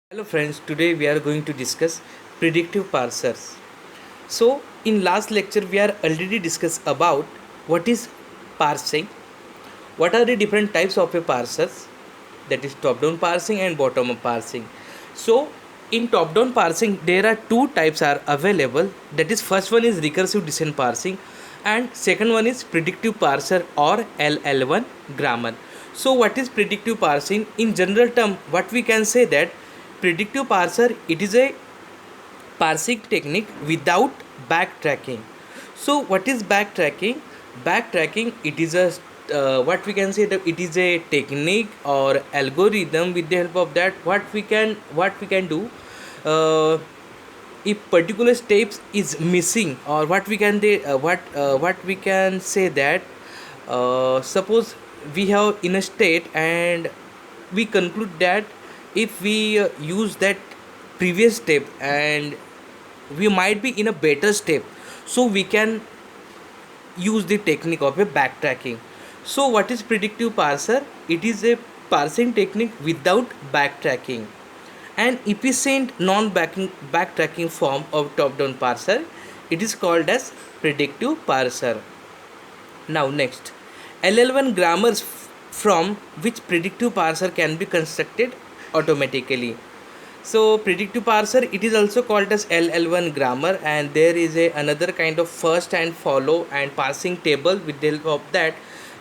Hello friends, today we are going to discuss predictive parsers. So in last lecture we are already discussed about what is parsing, what are the different types of a parsers, that is top down parsing and bottom up parsing. So in top down parsing there are two types are available, that is first one is recursive descent parsing and second one is predictive parser or LL1 grammar. So what is predictive parsing? In general term what we can say that predictive parser, it is a parsing technique without backtracking. So what is backtracking? Backtracking, it is a what we can say that it is a technique or algorithm. With the help of that what we can do, uh, if particular steps is missing, or what we can say that suppose we have in a state and we conclude that if we use that previous step and we might be in a better step, so we can use the technique of a backtracking. So what is predictive parser? It is a parsing technique without backtracking, an efficient non-backtracking form of top-down parser. It is called as predictive parser. Now next, LL1 grammars from which predictive parser can be constructed automatically. So predictive parser, it is also called as LL1 grammar, and there is a another kind of first and follow and parsing table. With the help of that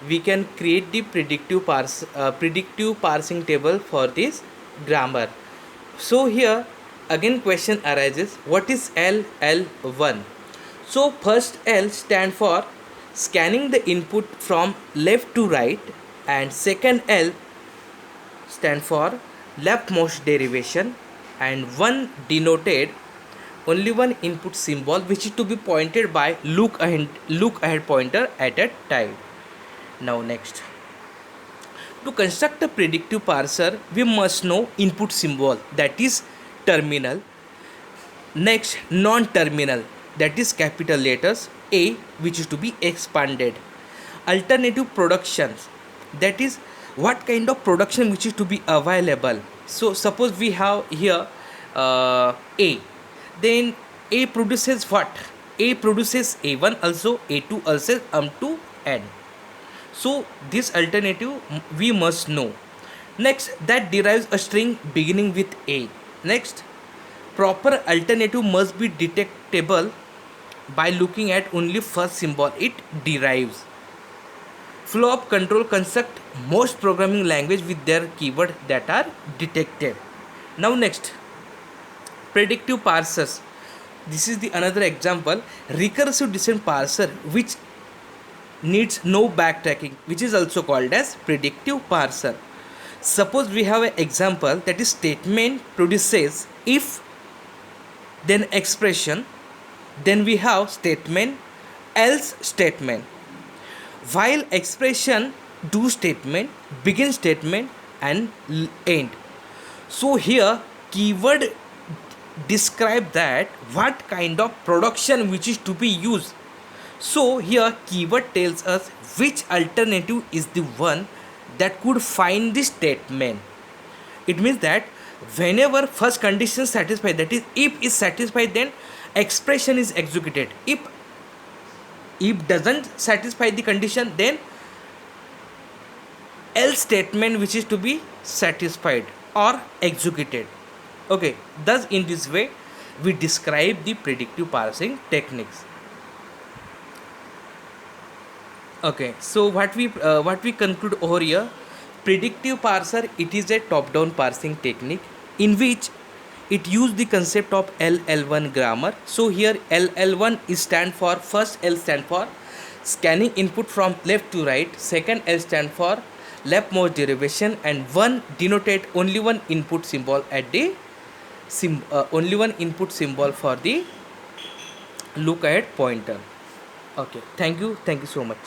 we can create the predictive parsing table for this grammar. So here again question arises, what is LL1? So first L stand for scanning the input from left to right, and second L stand for leftmost derivation, and one denoted only one input symbol which is to be pointed by look ahead pointer at a time. Now next, to construct a predictive parser we must know input symbol, that is terminal. Next, non-terminal, that is capital letters A which is to be expanded. Alternative productions, that is what kind of production which is to be available. So suppose we have here A, then A produces what? A produces A1 also, A2 also, to N. So this alternative we must know. Next, that derives a string beginning with A. Next, proper alternative must be detectable by looking at only first symbol it derives. Flow of control construct most programming language with their keyword that are detected. Now next, predictive parsers. This is the another example, recursive descent parser which needs no backtracking, which is also called as predictive parser. Suppose we have an example, that is statement produces if then expression, then we have statement else statement, while expression do statement, begin statement and end. So here keyword describe that what kind of production which is to be used. So here keyword tells us which alternative is the one that could find the statement. It means that whenever first condition is satisfied, that is if is satisfied, then expression is executed. If doesn't satisfy the condition, then else statement which is to be satisfied or executed. Okay, thus in this way we describe the predictive parsing techniques. Okay, so what we conclude over here, predictive parser, it is a top down parsing technique in which it use the concept of LL1 grammar. So here LL1 is stand for, first L stand for scanning input from left to right, second L stand for leftmost derivation, and one denoted only one input symbol at the only one input symbol for the look ahead pointer. Okay, thank you so much.